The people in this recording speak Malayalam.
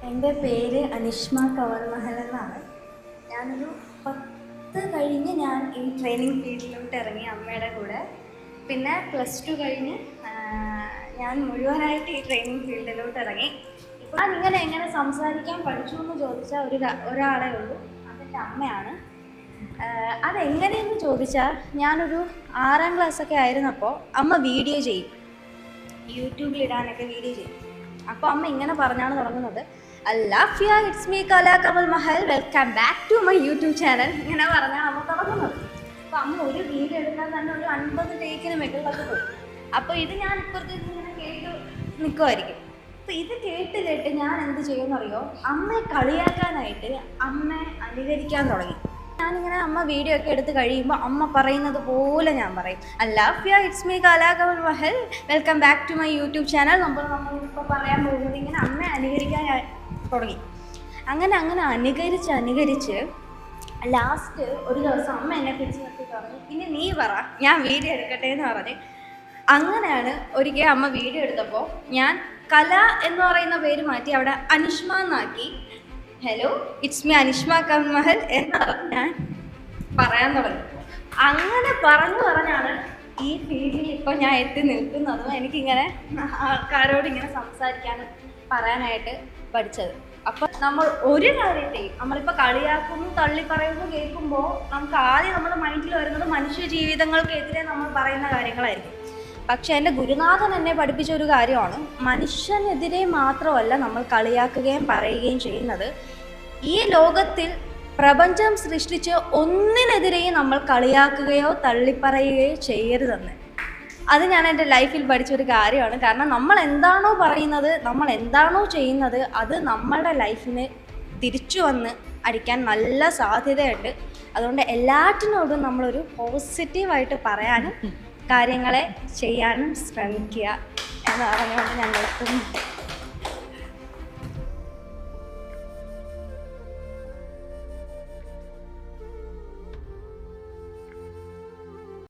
എൻ്റെ പേര് അനിഷ്മ കവർ മഹൽ എന്നാണ്. ഞാനൊരു 10 കഴിഞ്ഞ് ഞാൻ ഈ ട്രെയിനിങ് ഫീൽഡിലോട്ട് ഇറങ്ങി അമ്മയുടെ കൂടെ. പിന്നെ +2 കഴിഞ്ഞ് ഞാൻ മുഴുവനായിട്ട് ഈ ട്രെയിനിങ് ഫീൽഡിലോട്ട് ഇറങ്ങി. ഇപ്പോൾ ഞാൻ എങ്ങനെ സംസാരിക്കാൻ പഠിച്ചു എന്ന് ചോദിച്ചാൽ ഒരാളേ ഉള്ളൂ, അതെൻ്റെ അമ്മയാണ്. അതെങ്ങനെയെന്ന് ചോദിച്ചാൽ ഞാനൊരു 6ാം ക്ലാസ്സൊക്കെ ആയിരുന്നപ്പോൾ അമ്മ വീഡിയോ ചെയ്യും, യൂട്യൂബിലിടാനൊക്കെ വീഡിയോ ചെയ്യും. അപ്പോൾ അമ്മ ഇങ്ങനെ പറഞ്ഞാണ് തുടങ്ങുന്നത്, അല്ലാഫിയ it's me Kala Kamal Mahal, welcome back to my YouTube channel. ഇങ്ങനെ പറഞ്ഞാണ് അമ്മ തുടങ്ങുന്നത്. അപ്പോൾ അമ്മ ഒരു വീഡിയോ എടുക്കാൻ തന്നെ ഒരു 50 ടേക്കിന് മുകളിലൊക്കെ പോയി. അപ്പോൾ ഇത് ഞാൻ ഇപ്പുറത്തേക്ക് ഇങ്ങനെ കേട്ട് നിൽക്കുമായിരിക്കും. അപ്പോൾ ഇത് കേട്ട് ഞാൻ എന്ത് ചെയ്യുമെന്നറിയോ, അമ്മയെ കളിയാക്കാനായിട്ട് അമ്മയെ അനുകരിക്കാൻ തുടങ്ങി. ഞാനിങ്ങനെ അമ്മ വീഡിയോ ഒക്കെ എടുത്ത് കഴിയുമ്പോൾ അമ്മ പറയുന്നത് പോലെ ഞാൻ പറയും, അല്ലാഫിയ it's me Kala Kamal Mahal, welcome back to my YouTube channel. നമ്മളിപ്പോൾ പറയാൻ പോകുന്നത് ഇങ്ങനെ അമ്മയെ അനുകരിക്കാൻ തുടങ്ങി. അങ്ങനെ അനുകരിച്ച് ലാസ്റ്റ് ഒരു ദിവസം അമ്മ എന്നെ പിടിച്ച് നിർത്തി പറഞ്ഞു, ഇനി നീ പറ, ഞാൻ വീഡിയോ എടുക്കട്ടെ എന്ന് പറഞ്ഞ്. അങ്ങനെയാണ് ഒരിക്കൽ അമ്മ വീഡിയോ എടുത്തപ്പോൾ ഞാൻ കല എന്ന് പറയുന്ന പേര് മാറ്റി അവിടെ അനിഷ്മ എന്നാക്കി. Hello it's me Anishma Kamal Mahal എന്നാണ് ഞാൻ പറയാൻ തുടങ്ങി. അങ്ങനെ പറഞ്ഞാണ് ഈ ഫീൽഡിൽ ഇപ്പോൾ ഞാൻ എത്തി നിൽക്കുന്നതും എനിക്കിങ്ങനെ ആൾക്കാരോട് ഇങ്ങനെ സംസാരിക്കാനും പറയാനായിട്ട് പഠിച്ചത്. അപ്പം നമ്മൾ ഒരു കാര്യത്തെയും നമ്മളിപ്പോൾ കളിയാക്കുന്നു തള്ളി പറയുന്നു കേൾക്കുമ്പോൾ നമുക്ക് ആദ്യം നമ്മുടെ മൈൻഡിൽ വരുന്നത് മനുഷ്യ ജീവിതങ്ങൾക്കെതിരെ നമ്മൾ പറയുന്ന കാര്യങ്ങളായിരിക്കും. പക്ഷെ എൻ്റെ ഗുരുനാഥൻ എന്നെ പഠിപ്പിച്ച ഒരു കാര്യമാണ്, മനുഷ്യനെതിരെ മാത്രമല്ല നമ്മൾ കളിയാക്കുകയും പറയുകയും ചെയ്യുന്നത്. ഈ ലോകത്തിൽ പ്രപഞ്ചം സൃഷ്ടിച്ച് ഒന്നിനെതിരെയും നമ്മൾ കളിയാക്കുകയോ തള്ളിപ്പറയുകയോ ചെയ്യരുതെന്ന്. അത് ഞാൻ എൻ്റെ ലൈഫിൽ പഠിച്ചൊരു കാര്യമാണ്. കാരണം നമ്മൾ എന്താണോ പറയുന്നത്, നമ്മൾ എന്താണോ ചെയ്യുന്നത്, അത് നമ്മളുടെ ലൈഫിന് തിരിച്ചു വന്ന് അടിക്കാൻ നല്ല സാധ്യതയുണ്ട്. അതുകൊണ്ട് എല്ലാറ്റിനോടും നമ്മളൊരു പോസിറ്റീവായിട്ട് പറയാനും കാര്യങ്ങളെ ചെയ്യാനും ശ്രമിക്കുക എന്ന് പറഞ്ഞുകൊണ്ട് ഞാൻ നിർത്തുന്നു.